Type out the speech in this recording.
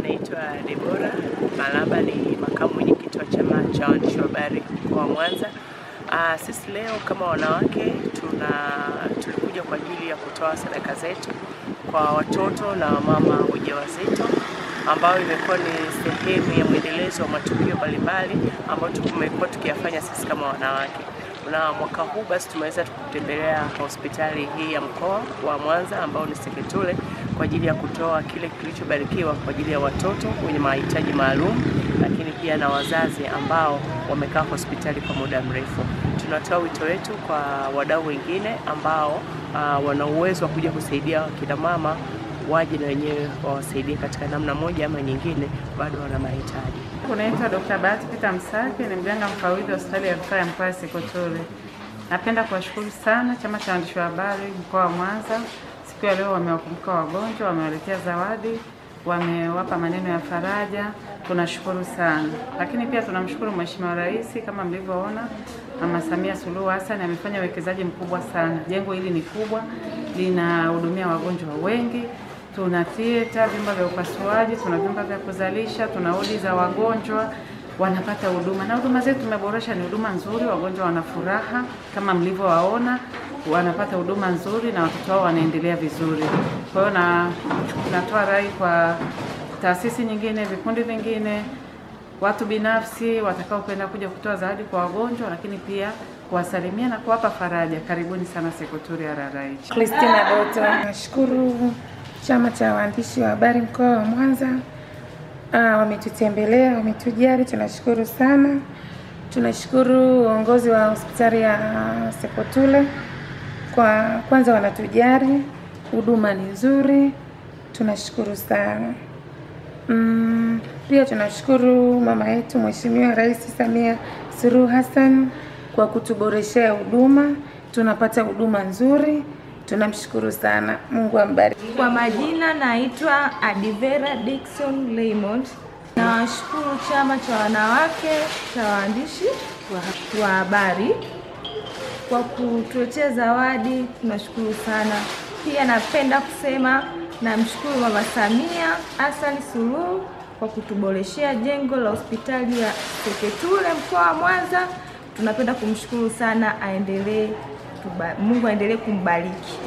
naitwa Debora Malamba, ni makamu mwenyekiti wa chama cha waandishi wa habari wa Mwanza. Sisi leo kama wanawake tulikuja kwa ajili ya kutoa sadaka zetu kwa watoto na mama wajawazito, ambao imekuwa ni sehemu ya mwendelezo wa matukio mbalimbali ambayo tumekuwa tukiyafanya sisi kama wanawake. Na mwaka huu basi tumeweza kutembelea hospitali hii ya mkoa wa Mwanza ambao ni Seketule kwa ajili ya kutoa kile kilichobarikiwa kwa ajili ya watoto wenye mahitaji maalum, lakini pia na wazazi ambao wamekaa hospitali kwa muda mrefu. Tunatoa wito wetu kwa wadau wengine ambao wana uwezo wa kuja kusaidia kina mama, waje na wenyewe wawasaidie katika namna moja ama nyingine, bado wana mahitaji. Naitwa Dr. Bahati Peter Msaki, ni mganga mfawidhi wa hospitali ya rufaa ya mkoa wa Seketule. Napenda kuwashukuru sana chama cha waandishi wa habari mkoa wa Mwanza. Siku ya leo wamewakumbuka wagonjwa, wamewaletea zawadi, wamewapa maneno ya faraja. Tunashukuru sana. Lakini pia tunamshukuru Mheshimiwa Rais, kama mlivyoona, Mama Samia Suluhu Hassan amefanya uwekezaji mkubwa sana. Jengo hili ni kubwa, linahudumia wagonjwa wengi. Tuna theater, vyumba vya upasuaji, tuna vyumba vya kuzalisha, tuna wodi za wagonjwa, wanapata huduma. Na huduma zetu tumeboresha, ni huduma nzuri, wagonjwa wana furaha kama mlivyowaona, wanapata huduma nzuri na watoto wao wanaendelea vizuri. Kwa hiyo natoa rai kwa taasisi nyingine, vikundi vingine, watu binafsi watakaopenda kuja kutoa zawadi kwa wagonjwa, lakini pia kuwasalimia na kuwapa faraja. Karibuni sana Seketule RRI. Christina Doto. Nashukuru chama cha waandishi wa habari mkoa wa Mwanza, wametutembelea, wametujali, tunashukuru sana. Tunashukuru uongozi wa hospitali ya Seketule, kwanza wanatujali, huduma ni nzuri, tunashukuru sana. Pia tunashukuru mama yetu Mheshimiwa Rais Samia Suluhu Hassan kwa kutuboreshea huduma, tunapata huduma nzuri. Tunamshukuru sana. Mungu ambariki. Kwa majina naitwa Adivera Dickson Raymond. Nawashukuru chama cha wanawake cha waandishi wa habari kwa kutuletea zawadi, tunashukuru sana. Pia napenda kusema namshukuru Mama Samia Hassan Suluhu kwa kutuboreshea jengo la hospitali ya Seketule mkoa wa Mwanza. Tunapenda kumshukuru sana, Mungu aendelee kumbariki.